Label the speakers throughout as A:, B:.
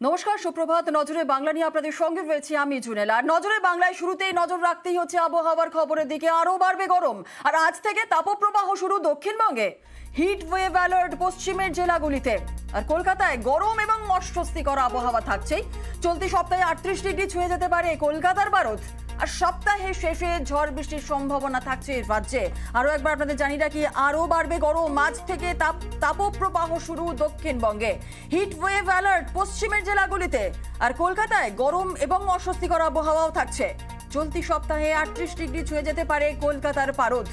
A: নমস্কার, সুপ্রভাত। নজরে বাংলা নিয়ে আপনাদের সঙ্গে রয়েছি আমি জুনেল। আর নজরে বাংলায় শুরুতেই নজর রাখতেই হচ্ছে আবহাওয়ার খবরের দিকে। আরও বাড়বে গরম, আর আজ থেকে তাপপ্রবাহ শুরু দক্ষিণবঙ্গে। হিট ওয়েভ অ্যালার্ট পশ্চিমের জেলাগুলিতে। আর কলকাতায় গরম এবং অস্বস্তিকর আবহাওয়া থাকছেই। চলতি সপ্তাহে 38 ডিগ্রি ছুঁয়ে যেতে পারে কলকাতার পারদ। আর সপ্তাহের শেষে ঝড় বৃষ্টির সম্ভাবনা থাকছে রাজ্যে। আরও একবার আপনাদের জানিয়ে রাখি, আরও বাড়বে গরম। আজ থেকে তাপপ্রবাহ শুরু দক্ষিণবঙ্গে। হিট ওয়েভ অ্যালার্ট পশ্চিমের জেলাগুলিতে। আর কলকাতায় গরম এবং অস্বস্তিকর আবহাওয়াও থাকছে। চলতি সপ্তাহে 38 ডিগ্রি ছুঁয়ে যেতে পারে কলকাতার পারদ।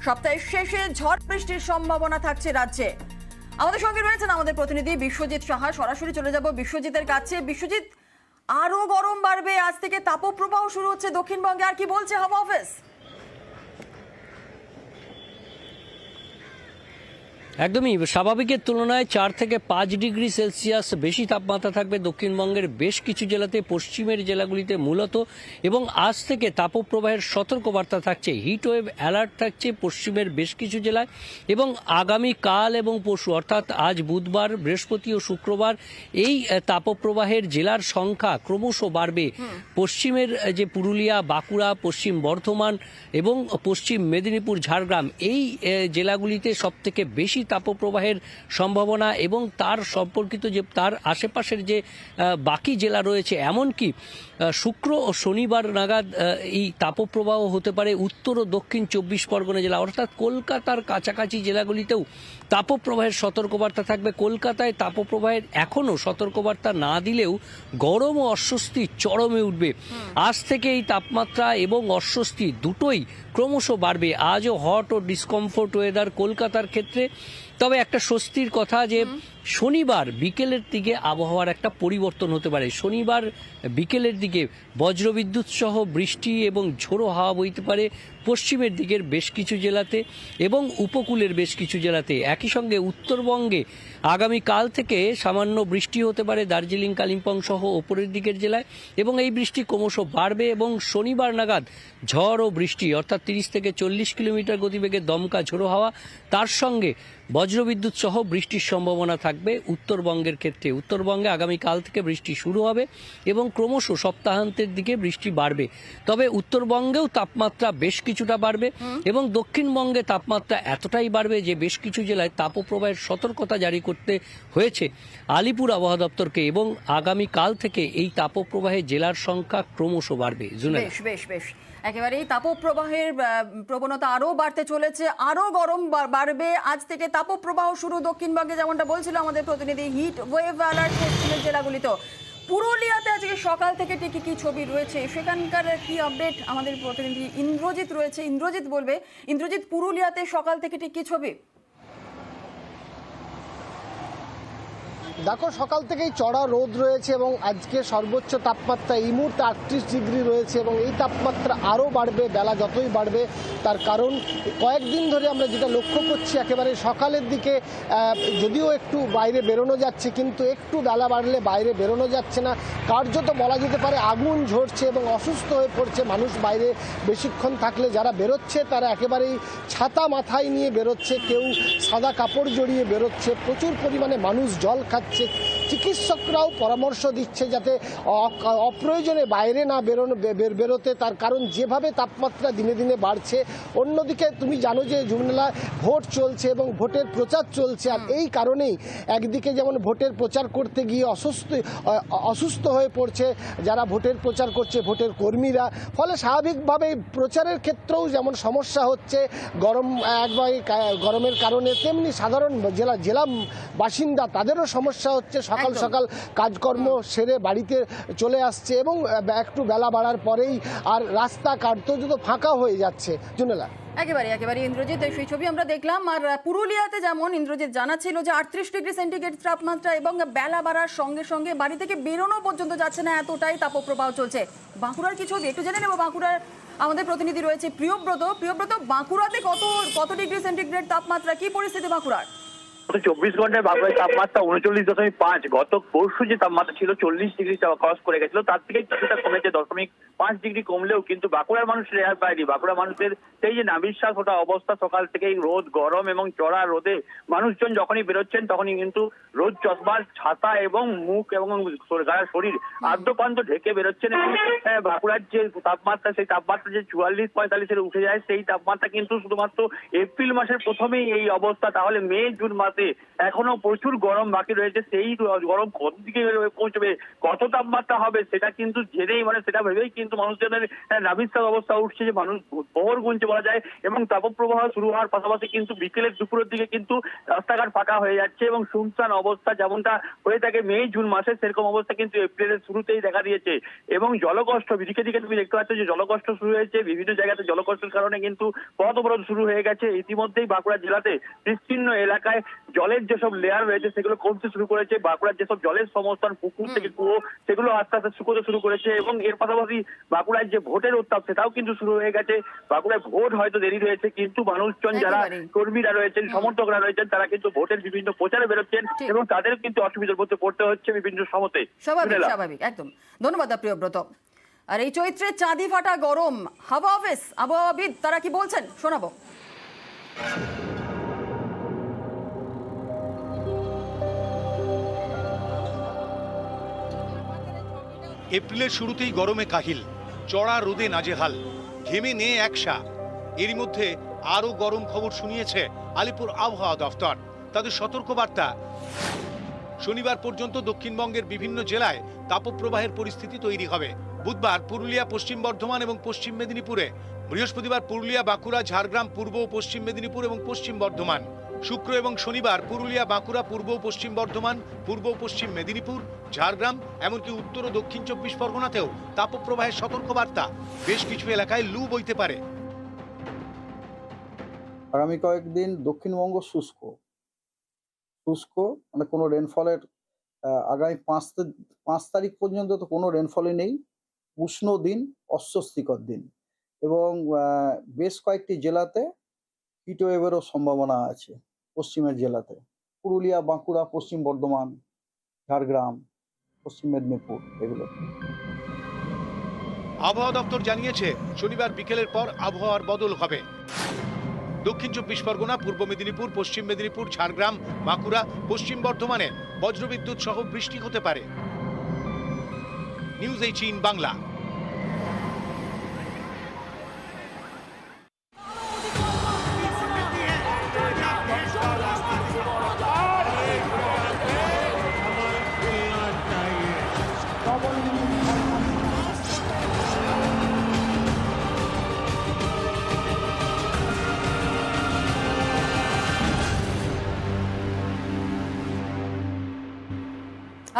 A: সপ্তাহের শেষে ঝড় বৃষ্টির সম্ভাবনা থাকছে রাজ্যে। আমাদের সঙ্গে রয়েছেন আমাদের প্রতিনিধি বিশ্বজিৎ সাহা। সরাসরি চলে যাব বিশ্বজিতের কাছে। বিশ্বজিৎ, আরো গরম বাড়বে, আজ থেকে তাপপ্রবাহ শুরু হচ্ছে দক্ষিণবঙ্গে, আর কি বলছে হাওয়া অফিস?
B: একদমই স্বাভাবিকের তুলনায় 4 থেকে 5 ডিগ্রি সেলসিয়াস বেশি তাপমাত্রা থাকবে দক্ষিণবঙ্গের বেশ কিছু জেলাতে, পশ্চিমের জেলাগুলিতে মূলত। এবং আজ থেকে তাপপ্রবাহের সতর্কবার্তা থাকছে, হিট ওয়েভ অ্যালার্ট থাকছে পশ্চিমের বেশ কিছু জেলায়। এবং আগামী কাল এবং পরশু অর্থাৎ আজ বুধবার, বৃহস্পতি ও শুক্রবার এই তাপপ্রবাহের জেলার সংখ্যা ক্রমশ বাড়বে। পশ্চিমের যে পুরুলিয়া, বাঁকুড়া, পশ্চিম বর্ধমান এবং পশ্চিম মেদিনীপুর, ঝাড়গ্রাম, এই জেলাগুলিতে সবথেকে বেশি তাপপ্রবাহের সম্ভাবনা। এবং তার সম্পর্কিত যে তার আশেপাশের যে বাকি জেলা রয়েছে, এমনকি শুক্র ও শনিবার নাগাদ এই তাপপ্রবাহ হতে পারে উত্তর ও দক্ষিণ 24 পরগনা জেলা, অর্থাৎ কলকাতার কাছাকাছি জেলাগুলিতেও তাপপ্রবাহের সতর্কবার্তা থাকবে। কলকাতায় তাপপ্রবাহের এখনও সতর্কবার্তা না দিলেও গরম ও অস্বস্তি চরমে উঠবে। আজ থেকে এই তাপমাত্রা এবং অস্বস্তি দুটোই ক্রমশ বাড়বে। আজও হট ও ডিসকমফোর্ট ওয়েদার কলকাতার ক্ষেত্রে। তবে একটা স্বস্তির কথা যে শনিবার বিকেলের দিকে আবহাওয়ার একটা পরিবর্তন হতে পারে। শনিবার বিকেলের দিকে বজ্রবিদ্যুৎ সহ বৃষ্টি এবং ঝোড়ো হাওয়া বইতে পারে পশ্চিমের দিকের বেশ কিছু জেলাতে এবং উপকূলের বেশ কিছু জেলাতে। একই সঙ্গে উত্তরবঙ্গে আগামীকাল থেকে সামান্য বৃষ্টি হতে পারে দার্জিলিং, কালিম্পং সহ ওপরের দিকের জেলায়। এবং এই বৃষ্টি ক্রমশ বাড়বে এবং শনিবার নাগাদ ঝড় ও বৃষ্টি অর্থাৎ 30 থেকে 40 কিলোমিটার গতিবেগে দমকা ঝোড়ো হাওয়া, তার সঙ্গে বজ্রবিদ্যুৎ সহ বৃষ্টির সম্ভাবনা থাকবে উত্তরবঙ্গের ক্ষেত্রে। উত্তরবঙ্গে আগামীকাল থেকে বৃষ্টি শুরু হবে এবং ক্রমশ সপ্তাহান্তের দিকে বৃষ্টি বাড়বে। তবে উত্তরবঙ্গেও তাপমাত্রা বেশ কিছুটা বাড়বে এবং দক্ষিণবঙ্গে তাপমাত্রা এতটাই বাড়বে যে বেশ কিছু জেলায় তাপপ্রবাহের সতর্কতা জারি করতে হয়েছে আলিপুর আবহাওয়া দপ্তরকে। এবং আগামীকাল থেকে এই তাপপ্রবাহে জেলার সংখ্যা ক্রমশ বাড়বে।
A: বেশ বেশ বেশ একেবারে এই তাপপ্রবাহের প্রবণতা আরো বাড়তে চলেছে, আরো গরম বাড়বে। আজ থেকে তাপপ্রবাহ শুরু দক্ষিণবঙ্গে, যেমনটা বলছিল আমাদের প্রতিনিধি। হিট ওয়েভ অ্যালার্ট পশ্চিমের জেলাগুলিতেও। পুরুলিয়াতে আজকে সকাল থেকে ঠিক কি ছবি রয়েছে, সেখানকার কি আপডেট আমাদের প্রতিনিধি ইন্দ্রজিৎ রয়েছে। ইন্দ্রজিৎ বলবে। ইন্দ্রজিৎ, পুরুলিয়াতে সকাল থেকে ঠিক কি ছবি?
C: দেখো, সকাল থেকেই চড়া রোদ রয়েছে এবং আজকে সর্বোচ্চ তাপমাত্রা এই মুহূর্তে 38 ডিগ্রি রয়েছে এবং এই তাপমাত্রা আরও বাড়বে বেলা যতই বাড়বে। তার কারণ কয়েকদিন ধরে আমরা যেটা লক্ষ্য করছি, একেবারে সকালের দিকে যদিও একটু বাইরে বেরোনো যাচ্ছে, কিন্তু একটু বেলা বাড়লে বাইরে বেরোনো যাচ্ছে না। কার্যত বলা যেতে পারে আগুন ঝরছে এবং অসুস্থ হয়ে পড়ছে মানুষ। বাইরে বেশিক্ষণ থাকলে যারা বেরোচ্ছে তারা একেবারেই ছাতা মাথায় নিয়ে বেরোচ্ছে, কেউ সাদা কাপড় জড়িয়ে বেরোচ্ছে। প্রচুর পরিমাণে মানুষ জল খাচ্ছে। চিকিৎসকরাও পরামর্শ দিচ্ছে যাতে অপ্রয়োজনে বাইরে না বেরোতে, তার কারণ যেভাবে তাপমাত্রা দিনে দিনে বাড়ছে। অন্যদিকে তুমি জানো যে জুমেলায় ভোট চলছে এবং ভোটের প্রচার চলছে, আর এই কারণেই একদিকে যেমন ভোটের প্রচার করতে গিয়ে অসুস্থ হয়ে পড়ছে যারা ভোটের প্রচার করছে, ভোটের কর্মীরা। ফলে স্বাভাবিকভাবে প্রচারের ক্ষেত্রেও যেমন সমস্যা হচ্ছে গরমের কারণে, তেমনি সাধারণ জেলা বাসিন্দা তাদেরও সমস্যা হচ্ছে। সকাল সকাল কাজকর্ম সেরে বাড়িতে চলে আসছে এবং একটু বেলা বাড়ার পরেই আর রাস্তা কার্যত ফাঁকা হয়ে যাচ্ছে। জুনেলা,
A: একেবারে ইন্দ্রজিৎ, সেই ছবি আমরা দেখলাম। আর পুরুলিয়াতে যেমন ইন্দ্রজিৎ জানাচ্ছিল যে 38 ডিগ্রি সেন্টিগ্রেড তাপমাত্রা এবং বেলা বাড়ার সঙ্গে সঙ্গে বাড়ি থেকে বেরোনো পর্যন্ত যাচ্ছে না, এতটাই তাপপ্রবাহ চলছে। বাঁকুড়ার কি ছবি একটু জেনে নেব। বাঁকুড়ার আমাদের প্রতিনিধি রয়েছে প্রিয়ব্রত। বাঁকুড়াতে কত ডিগ্রি সেন্টিগ্রেড তাপমাত্রা, কি পরিস্থিতি বাঁকুড়ার?
D: গত 24 ঘন্টায় বাঁকুড়ার তাপমাত্রা 39.5, গত পরশু যে তাপমাত্রা ছিল 40 ডিগ্রি ক্রস করে গেছিল, তার থেকে কিছুটা কমেছে 0.5 ডিগ্রি কমলেও কিন্তু বাঁকুড়ার মানুষ রেহাই পায়নি। বাঁকুড়া মানুষের সেই যে নাবিশ্বাস ওটা অবস্থা, সকাল থেকেই রোদ, গরম এবং চড়া রোদে মানুষজন যখনই বেরোচ্ছেন তখনই কিন্তু রোদ চশমা, ছাতা এবং মুখ এবং গায়ের শরীর আদ্যপান্ত ঢেকে বেরোচ্ছেন। এবং বাঁকুড়ার যে তাপমাত্রা, সেই তাপমাত্রা যে 44-45 উঠে যায়, সেই তাপমাত্রা কিন্তু শুধুমাত্র এপ্রিল মাসের প্রথমেই এই অবস্থা, তাহলে মে জুন মাসে এখনো প্রচুর গরম বাকি রয়েছে। সেই গরম কত দিকে পৌঁছবে, কত তাপমাত্রা হবে সেটা কিন্তু জেনেই সেটা ভেবেই কিন্তু মানুষজনের নাবিশ্বাস অবস্থা উঠছে, যে মানুষ প্রহর গুনছে বলা যায়। এবং তাপপ্রবাহ শুরু হওয়ার পাশাপাশি কিন্তু বিকেলের দুপুরের দিকে কিন্তু রাস্তাঘাট ফাঁকা হয়ে যাচ্ছে এবং শুনশান অবস্থা যেমনটা হয়ে থাকে মে জুন মাসে, সেরকম অবস্থা কিন্তু এপ্রিলের শুরুতেই দেখা দিয়েছে। এবং জলকষ্ট দিকে দিকে তুমি দেখতে পাচ্ছ যে জলকষ্ট শুরু হয়েছে, বিভিন্ন জায়গাতে জলকষ্টের কারণে কিন্তু পথ অবরোধ শুরু হয়ে গেছে। ইতিমধ্যেই বাঁকুড়া জেলাতে বিস্তীর্ণ এলাকায় জলের যেসব লেয়ার রয়েছে সেগুলো কমতে শুরু করেছে। বাঁকুড়ার যেসব জলের সমস্থান, পুকুর থেকে কুয়ো, সেগুলো আস্তে আস্তে শুকোতে শুরু করেছে। এবং এর পাশাপাশি বাঁকুড়ার যে ভোটের উত্তাপ, সেটাও কিন্তু শুরু হয়ে গেছে। বাঁকুড়ায় ভোট হয়তো দেরি রয়েছে, কিন্তু মানুষজন যারা কর্মীরা রয়েছেন, সমর্থকরা রয়েছেন, তারা কিন্তু ভোটের বিভিন্ন প্রচারে বেরোচ্ছেন এবং তাদের কিন্তু অসুবিধার মধ্যে পড়তে হচ্ছে বিভিন্ন সময়তে।
A: স্বাভাবিক একদম। ধন্যবাদ প্রিয়ব্রত। আর এই চৈত্রের চাঁদি ফাটা গরম, আবহাওয়াবিদ তারা কি বলছেন শোনাবো।
E: এপ্রিলের শুরুতেই গরমে কাহিল, চড়া রোদে নাজেহাল, ঘেমে নেই একসা। এরই মধ্যে আরও গরম খবর শুনিয়েছে আলিপুর আবহাওয়া দফতর। তাদের সতর্কবার্তা, শনিবার পর্যন্ত দক্ষিণবঙ্গের বিভিন্ন জেলায় তাপপ্রবাহের পরিস্থিতি তৈরি হবে। বুধবার পুরুলিয়া, পশ্চিম বর্ধমান এবং পশ্চিম মেদিনীপুরে, বৃহস্পতিবার পুরুলিয়া, বাঁকুড়া, ঝাড়গ্রাম, পূর্ব ও পশ্চিম মেদিনীপুর এবং পশ্চিম বর্ধমান, শুক্র এবং শনিবার পুরুলিয়া, বাঁকুড়া, পূর্ব ও পশ্চিম বর্ধমান, পূর্ব ও পশ্চিম মেদিনীপুর, ঝাড়গ্রাম, এমনকি উত্তর ও দক্ষিণ 24 পরগনাতেও তাপপ্রবাহের সতর্কবার্তা। বেশ কিছু এলাকায় লু বইতে পারে।
F: আগামী কয়েকদিন দক্ষিণবঙ্গ শুষ্ক, কোনো রেনফলের আগামী 5 তারিখ পর্যন্ত তো কোনো রেনফলই নেই। উষ্ণ দিন, অস্বস্তিকর দিন এবং বেশ কয়েকটি জেলাতে হিটওয়েভেরও সম্ভাবনা আছে। পশ্চিমের জেলাতে পুরুলিয়া, বাঁকুড়া, পশ্চিম বর্ধমান, ঝাড়গ্রাম, পশ্চিম মেদিনীপুর, এগুলো।
E: আবহাওয়া দপ্তর জানিয়েছে শনিবার বিকেলের পর আবহাওয়ার বদল হবে। দক্ষিণ 24 পরগনা, পূর্ব মেদিনীপুর, পশ্চিম মেদিনীপুর, ঝাড়গ্রাম, বাঁকুড়া, পশ্চিম বর্ধমানে বজ্রবিদ্যুৎ সহ বৃষ্টি হতে পারে। নিউজ 18 বাংলা।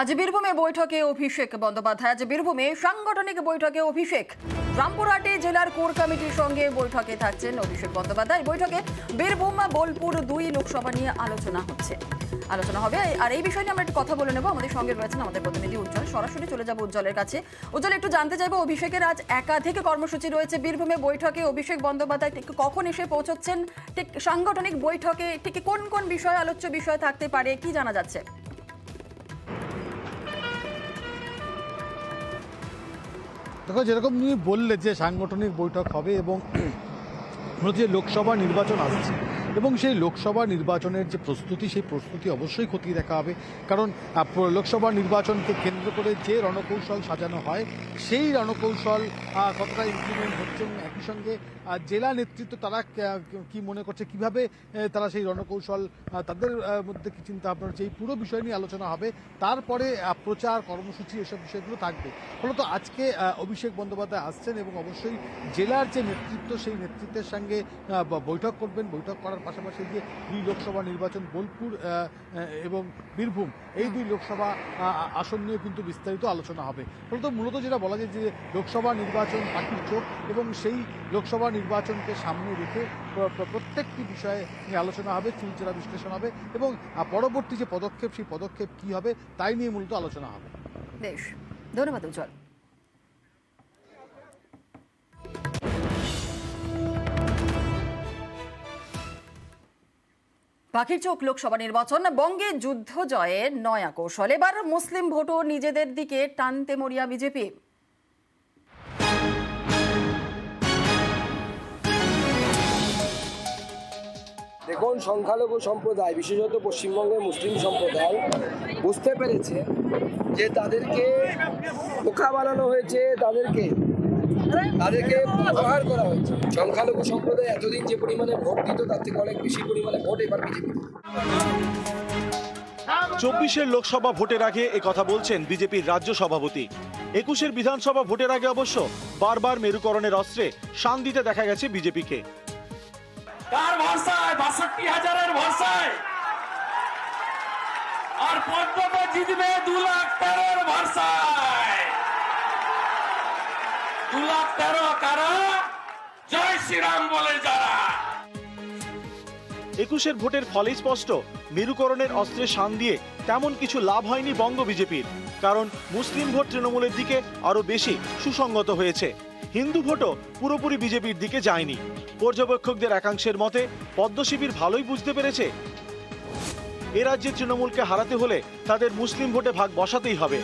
A: আজ বীরভূমে বৈঠকে অভিষেক বন্দ্যোপাধ্যায়। আজ বীরভূমে সাংগঠনিক বৈঠকে অভিষেক। রামপুরহাটে জেলার কোর কমিটির সঙ্গে বৈঠকে থাকছেন অভিষেক বন্দ্যোপাধ্যায়। বৈঠকে বীরভূম, বোলপুর 2 লোকসভা নিয়ে আলোচনা হবে। আর এই বিষয়ে নিয়ে আমরা একটু কথা বলে নেব। আমাদের সঙ্গে রয়েছেন আমাদের প্রতিনিধি উজ্জ্বল। সরাসরি চলে যাব উজ্জ্বলের কাছে। উজ্জ্বল, একটু জানতে চাইবো, অভিষেকের আজ একাধিক কর্মসূচি রয়েছে বীরভূমে বৈঠকে। অভিষেক বন্দ্যোপাধ্যায় ঠিক কখন এসে পৌঁছচ্ছেন, ঠিক সাংগঠনিক বৈঠকে ঠিক কোন কোন বিষয় আলোচ্য বিষয় থাকতে পারে, কি জানা যাচ্ছে?
G: দেখো, যেরকম তুমি বললে যে সাংগঠনিক বৈঠক হবে এবং যে লোকসভা নির্বাচন আসছে এবং সেই লোকসভা নির্বাচনের যে প্রস্তুতি, সেই প্রস্তুতি অবশ্যই খতিয়ে দেখা হবে। কারণ লোকসভা নির্বাচনকে কেন্দ্র করে যে রণকৌশল সাজানো হয়, সেই রণকৌশল কতটা ইমপ্লিমেন্ট হচ্ছে এবং একই সঙ্গে জেলা নেতৃত্ব তারা কি মনে করছে, কিভাবে তারা সেই রণকৌশল, তাদের মধ্যে কি চিন্তা ভাবনা হচ্ছে, এই পুরো বিষয় নিয়ে আলোচনা হবে। তারপরে প্রচার কর্মসূচি, এসব বিষয়গুলো থাকবে। ফলত আজকে অভিষেক বন্দ্যোপাধ্যায় আসছেন এবং অবশ্যই জেলার যে নেতৃত্ব, সেই নেতৃত্বের সঙ্গে বৈঠক করবেন। বৈঠক করার পাশাপাশি যে 2 লোকসভা নির্বাচন, বোলপুর এবং বীরভূম, এই 2 লোকসভা আসন নিয়ে কিন্তু বিস্তারিত আলোচনা হবে। ফলত মূলত যেটা বলা যায় যে লোকসভা নির্বাচন পাখির চোখ এবং সেই লোকসভা নির্বাচনকে সামনে রেখে প্রত্যেকটি বিষয়ে নিয়ে আলোচনা হবে, চুলচেরা বিশ্লেষণ হবে এবং পরবর্তী যে পদক্ষেপ, সেই পদক্ষেপ কী হবে তাই নিয়ে মূলত আলোচনা হবে।
A: বেশ, ধন্যবাদ উজ্জ্বল। পাখির চোখ লোকসভা নির্বাচন, বঙ্গে যুদ্ধ জয়ে নয়া কৌশল। এবার মুসলিম ভোটও নিজেদের দিকে টানতে মরিয়া বিজেপি।
H: দেখুন, সংখ্যালঘু সম্প্রদায় বিশেষত পশ্চিমবঙ্গের মুসলিম সম্প্রদায় বুঝতে পেরেছে যে তাদেরকে বোকা বানানো হয়েছে, তাদেরকে ব্যবহার করা হয়েছে। সংখ্যালঘু সম্প্রদায় এতদিন যে পরিমাণে ভোট দিত তার থেকে অনেক বেশি পরিমাণে ভোট এবার বিজেপি।
I: 24-এর লোকসভা ভোটের আগে কথা বলছেন বিজেপির রাজ্য সভাপতি। 21-এর বিধানসভা ভোটের আগে অবশ্য বারবার মেরুকরণের অস্ত্রে শান দিতে দেখা গেছে বিজেপিকে।
J: কার ভরসায়? 62,000-এর ভরসায়। আর পদ্মতে জিতবে 2,13,000-এর ভরসায়। 2,13,000 কারা? জয় শ্রীরাম বলে যারা।
I: 21-এর ভোটের ফলে স্পষ্ট, মেরুকরণের অস্ত্রে শান দিয়ে তেমন কিছু লাভ হয়নি বঙ্গ বিজেপির। কারণ মুসলিম ভোট তৃণমূলের দিকে আরো বেশি সুসংগত হয়েছে। হিন্দু ভোটও পুরোপুরি বিজেপির দিকে যায়নি। পর্যবেক্ষকদের একাংশের মতে পদ্ম শিবির ভালোই বুঝতে পেরেছে এ রাজ্যে তৃণমূলকে হারাতে হলে তাদের মুসলিম ভোটে ভাগ বসাতেই হবে।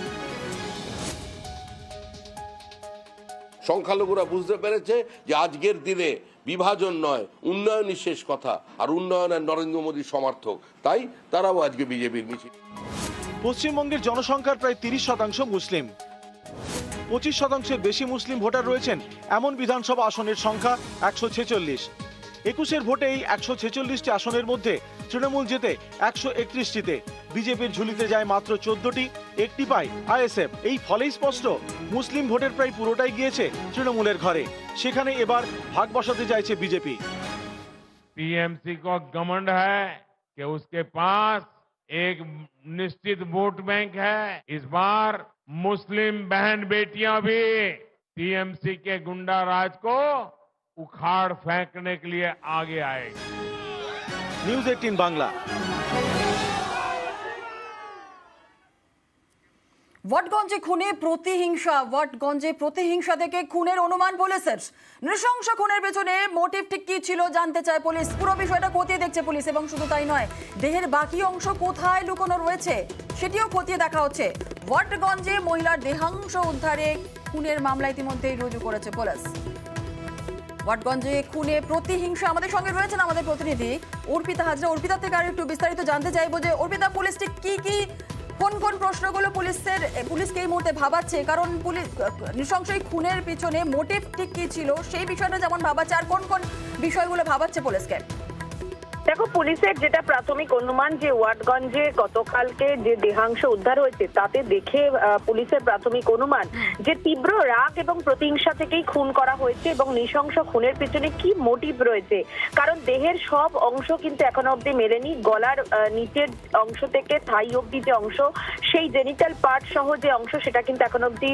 K: সংখ্যালঘুরা বুঝতে পেরেছে যে আজকের দিনে বিভাজন নয়, উন্নয়নই শেষ কথা, আর উন্নয়নের নরেন্দ্র মোদীর সমর্থক, তাই তারাও আজকে বিজেপির মিছিল।
I: পশ্চিমবঙ্গের জনসংখ্যার প্রায় 30% মুসলিম। 25%-এর বেশি মুসলিম ভোটার রয়েছেন এমন বিধানসভা আসনের সংখ্যা 146। 21-এর ভোটে এই 146টি আসনের মধ্যে তৃণমূল জেতে 131টিতে, বিজেপির ঝুলিতে যায় মাত্র 14টি, একটি পায় আইএসএফ। এই ফলেই স্পষ্ট, মুসলিম ভোটের প্রায় পুরোটাই গিয়েছে তৃণমূলের ঘরে। সেখানে এবার ভাগ বসাতে চাইছে বিজেপি।
J: टीएमसी को घमंड है कि उसके पास एक निश्चित वोट बैंक है। इस बार मुस्लिम बहन बेटियां भी टीएमसी के गुंडा राज को उखाड़ फेंकने के लिए आगे आएगी।
I: নিউজ 18 বাংলা।
A: ওয়াটগঞ্জে ওয়াটগঞ্জে প্রতিহিংসা থেকে খুনের অনুমান পুলিশের। নৃশংস খুনের পেছনে মোটিভ ঠিক কি ছিল জানতে চায় পুলিশ। পুরো বিষয়টা খতিয়ে দেখছে পুলিশ, এবং শুধু তাই নয়, দেহের বাকি অংশ কোথায় লুকোনো রয়েছে সেটিও খতিয়ে দেখা হচ্ছে। ওয়াটগঞ্জে মহিলার দেহাংশ উদ্ধারে খুনের মামলা ইতিমধ্যেই রুজু করেছে পুলিশ। ওয়াটগঞ্জে খুনে প্রতিহিংসা। আমাদের সঙ্গে রয়েছেন আমাদের প্রতিনিধি অর্পিতা হাজরা। অর্পিতা থেকে আর একটু বিস্তারিত জানতে চাইবো যে অর্পিতা, পুলিশ ঠিক কি কোন প্রশ্নগুলো পুলিশকে এই মুহূর্তে ভাবাচ্ছে? কারণ পুলিশ নৃশংস এই খুনের পিছনে মোটিভ ঠিক কি ছিল সেই বিষয়টা যেমন ভাবাচ্ছে, আর কোন বিষয়গুলো ভাবাচ্ছে পুলিশকে?
L: দেখো, পুলিশের যেটা প্রাথমিক অনুমান যে ওয়াটগঞ্জে গতকালকে যে দেহাংশ উদ্ধার হয়েছে তাতে দেখে পুলিশের প্রাথমিক অনুমান যে তীব্র রাগ এবং প্রতিহিংসা থেকেই খুন করা হয়েছে, এবং নৃশংস খুনের পিছনে কি মোটিভ রয়েছে। কারণ দেহের সব অংশ কিন্তু এখনো অব্দি মেলেনি। গলার নিচের অংশ থেকে থাই অব্দি যে অংশ, সেই জেনিটাল পার্ট সহ যে অংশ, সেটা কিন্তু এখনো অব্দি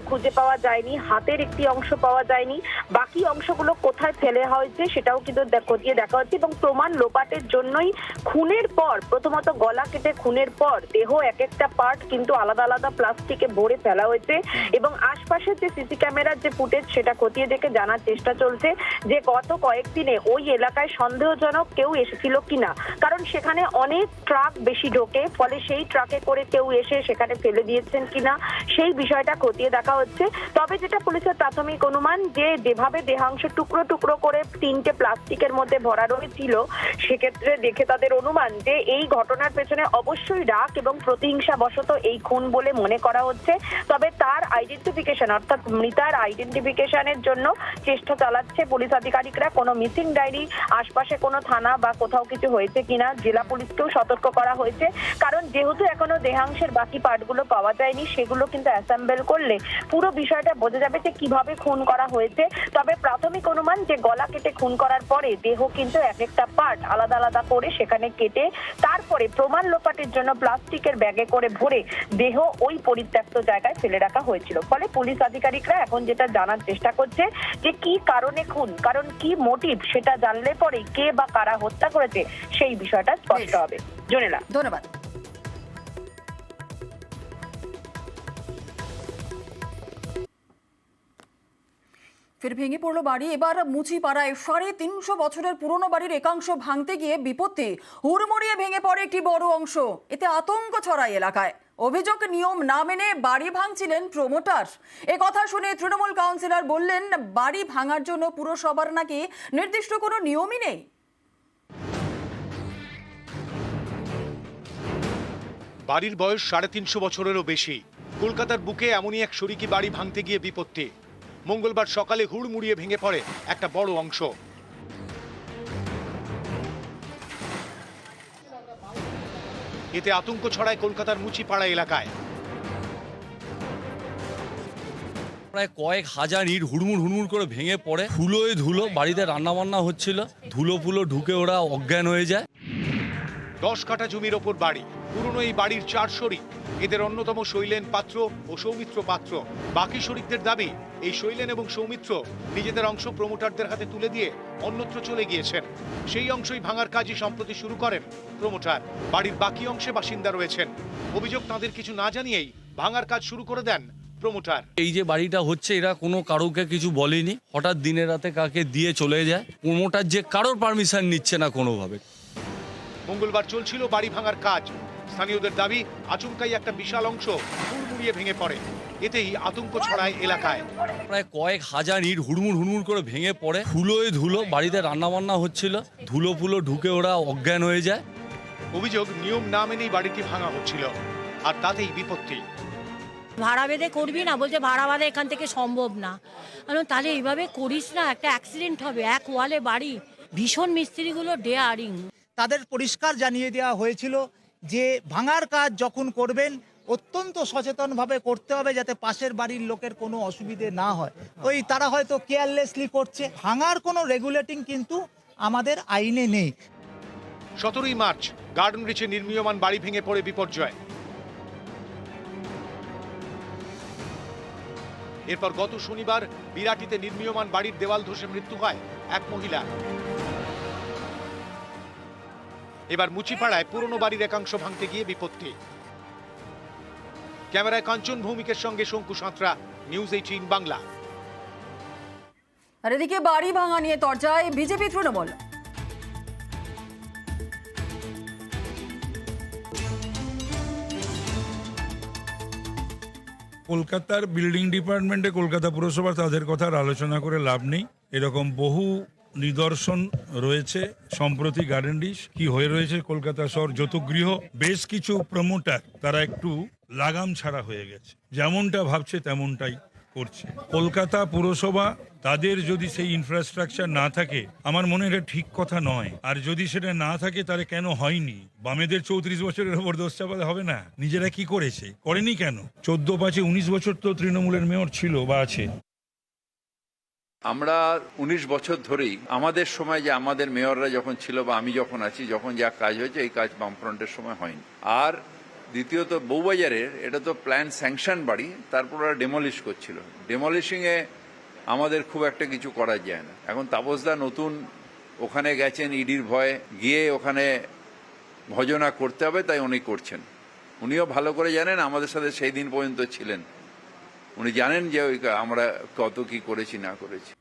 L: খুঁজে পাওয়া যায়নি। হাতের একটি অংশ পাওয়া যায়নি। বাকি অংশগুলো কোথায় ফেলে হয়েছে সেটাও কিন্তু খতিয়ে দেখা হচ্ছে, এবং প্রমাণ লোপাটের জন্যই খুনের পর, প্রথমত গলা কেটে খুনের পর দেহ এক একটা পার্ট কিন্তু আলাদা আলাদা প্লাস্টিকে ভরে ফেলা হয়েছে, এবং আশপাশের যে সিসি ক্যামেরার যে ফুটেজ সেটা খতিয়ে দেখে জানার চেষ্টা চলছে যে গত কয়েকদিনে ওই এলাকায় সন্দেহজনক কেউ এসেছিল কিনা। কারণ সেখানে অনেক ট্রাক বেশি ঢোকে, ফলে সেই ট্রাকে করে কেউ এসে সেখানে ফেলে দিয়েছেন কিনা সেই বিষয়টা খতিয়ে দেখা হচ্ছে। তবে যেটা পুলিশের প্রাথমিক অনুমান যে যেভাবে দেহাংশ টুকরো টুকরো করে 3টে প্লাস্টিকের মধ্যে ভরা রয়েছিল, সেক্ষেত্রে দেখে তাদের অনুমান যে এই ঘটনার পেছনে অবশ্যই রাগ এবং প্রতিহিংসা বশত এই খুন বলে মনে করা হচ্ছে। তবে তার আইডেন্টিফিকেশন, অর্থাৎ মৃতার আইডেন্টিফিকেশনের জন্য চেষ্টা চালাচ্ছে পুলিশ আধিকারিকরা। কোনো মিসিং ডায়েরি আশপাশে কোনো থানা বা কোথাও কিছু হয়েছে কিনা জেলা পুলিশকেও সতর্ক করা হয়েছে। কারণ যেহেতু এখনো দেহাংশের বাকি পার্টগুলো পাওয়া যায়নি, সেগুলো কিন্তু অ্যাসেম্বল করলে পুরো বিষয়টা বোঝা যাবে যে কিভাবে খুন করা হয়েছে। তবে প্রাথমিক অনুমান যে গলা কেটে খুন করার পরে দেহ কিন্তু এক একটা পার্ট আলাদা আলাদা করে সেখানে কেটে তারপরে প্রমাণ লোপাটের জন্য প্লাস্টিকের ব্যাগে করে ভরে দেহ ওই পরিত্যক্ত জায়গায় ফেলে রাখা হয়েছিল। ফলে পুলিশ আধিকারিকরা এখন যেটা জানার চেষ্টা করছে যে কি কারণে খুন, কারণ কি মোটিভ, সেটা জানলে পরে কে বা কারা হত্যা করেছে সেই বিষয়টা স্পষ্ট হবে। জোনেলা,
A: ধন্যবাদ। ফের ভেঙে পড়লো বাড়ি। এবার মুচিপাড়ায় 350 বছরের পুরনো বাড়ির একাংশ ভাঙতে গিয়ে বিপত্তি। হুড়মুড়িয়ে ভেঙে পড়ে একটি বড় অংশ। এতে আতঙ্ক ছড়ায় এলাকায়। অভিযোগ, নিয়ম না মেনে বাড়ি ভাঙছিলেন প্রমোটার। এ কথা শুনে তৃণমূল কাউন্সিলর বললেন, বাড়ি ভাঙার জন্য পুরসভার নাকি নির্দিষ্ট কোনো নিয়মই নেই।
E: বাড়ির বয়স 350 বছরেরও বেশি। কলকাতার বুকে এমনই এক শরিকি বাড়ি ভাঙতে গিয়ে বিপত্তি। মঙ্গলবার সকালে হুড়মুড়িয়ে ভেঙে পড়ে একটা বড় অংশ। এতে আতঙ্ক ছড়ায় কলকাতার মুচিপাড়া এলাকায়।
M: প্রায় কয়েক হাজার ইট হুড়মুড় করে ভেঙে পড়ে। ধুলোয় ধুলো, বাড়িতে রান্নাবান্না হচ্ছিল, ধুলো ফুলো ঢুকে ওরা অজ্ঞান হয়ে যায়।
E: 10 কাঠা জমির ওপর বাড়ি। পুরনো এই বাড়ির 4 শরিক। এদের অন্যতম শৈলেন পাত্র ও সৌমিত্র পাত্র। বাকি শরিকদের দাবি, এই শৈলেন এবং সৌমিত্র নিজেদের অংশ প্রমোটারদের হাতে তুলে দিয়ে অন্যত্র চলে গিয়েছেন। সেই অংশই ভাঙার কাজই সম্প্রতি শুরু করেন প্রমোটার। বাড়ির বাকি অংশে বাসিন্দা রয়েছেন। অভিযোগ, তাদের কিছু না জানিয়েই ভাঙার কাজ শুরু করে দেন প্রমোটার।
M: এই যে বাড়িটা হচ্ছে, এরা কোনো কারোকে কিছু বলেনি, হঠাৎ দিনে রাতে কাকে দিয়ে চলে যায়। প্রমোটার যে কারোর পারমিশন নিচ্ছে না কোনোভাবে।
E: মঙ্গলবার চলছিল বাড়ি ভাঙার কাজ। স্থানীয়দের দাবি, আচমকাই একটা বিশাল অংশ হুড়মুড়িয়ে ভেঙে পড়ে। এতেই আতঙ্ক ছড়ায় এলাকায়।
M: প্রায় কয়েক হাজার ইট হুড়মুড় করে ভেঙে পড়ে। ধুলোয় ধুলো, বাড়িতে রান্নাবান্না হচ্ছিল, ধুলো ফুলো ঢুকে ওরা অজ্ঞান হয়ে যায়।
E: অভিযোগ, নিয়ম না মেনেই বাড়িটি ভাঙা হচ্ছিল, আর তাতেই বিপত্তি।
N: ভাড়া বেঁধে করবি না, বলছে ভাড়া বাঁধা এখান থেকে সম্ভব না। তাহলে এইভাবে করিস না, একটা অ্যাক্সিডেন্ট হবে। এক ওয়ালে বাড়ি, ভীষণ মিস্ত্রিগুলো ডেয়ারিং।
O: তাদের পরিষ্কার জানিয়ে দেওয়া হয়েছিল যে ভাঙার কাজ যখন করবেন অত্যন্ত সচেতনভাবে করতে হবে, যাতে পাশের বাড়ির লোকের কোনো অসুবিধে না হয়। তারা হয়তো কেয়ারলেসলি করছে। ভাঙার কোনো রেগুলেটিং কিন্তু আমাদের আইনে নেই।
E: 17ই মার্চ গার্ডেন রিচে নির্মীয়মান বাড়ি ভেঙে পড়ে বিপর্যয়। এরপর গত শনিবার বিরাটিতে নির্মীয়মান বাড়ির দেওয়াল ধসে মৃত্যু হয় এক মহিলা। এবার মুচিপাড়ায় পুরনো বাড়ির একাংশ ভাঙতে গিয়ে বিপত্তি। ক্যামেরায় কাঞ্চন ভৌমিকের সঙ্গে শঙ্কু সাঁতরা, নিউজ 18 বাংলা।
A: আর এদিকে বাড়ি ভাঙা নিয়ে তরজায় বিজেপি তৃণমূল।
P: কলকাতার বিল্ডিং ডিপার্টমেন্টে কলকাতা পুরসভা, তাদের কথা আর আলোচনা করে লাভ নেই। এরকম বহু নিদর্শন রয়েছে। সম্প্রতি গার্ডেন রিচ কি হয়ে রয়েছে কলকাতা শহর যৌতুকগৃহ। বেশ কিছু প্রমোটার তারা একটু লাগাম ছাড়া হয়ে গেছে, যেমনটা ভাবছে তেমনটাই করছে। কলকাতা পুরসভা, তাদের যদি সেই ইনফ্রাস্ট্রাকচার না থাকে, আমার মনে হয় এটা ঠিক কথা নয়। আর যদি সেটা না থাকে, তাহলে কেন হয়নি? বামেদের 34 বছরের ওপর দোষ চাপাতে হবে না। নিজেরা কি করেছে, করেনি কেন? 14-5-19 বছর তো তৃণমূলের মেয়র ছিল বা আছে।
Q: আমরা 19 বছর ধরেই, আমাদের সময় যে আমাদের মেয়ররা যখন ছিল বা আমি যখন আছি, যখন যা কাজ হয়েছে, এই কাজ বামফ্রন্টের সময় হয়নি। আর দ্বিতীয়ত, বউবাজারের এটা তো প্ল্যান স্যাংশন বাড়ি, তারপর ওরা ডেমলিশ করছিল। ডেমলিশিংয়ে আমাদের খুব একটা কিছু করা যায় না। এখন তাপসদা নতুন ওখানে গেছেন, ইডির ভয়ে গিয়ে ওখানে ভজনা করতে হবে, তাই উনি করছেন। উনিও ভালো করে জানেন, আমাদের সাথে সেই দিন পর্যন্ত ছিলেন। উনি জানেন যে আমরা কত কি করেছি না করেছি।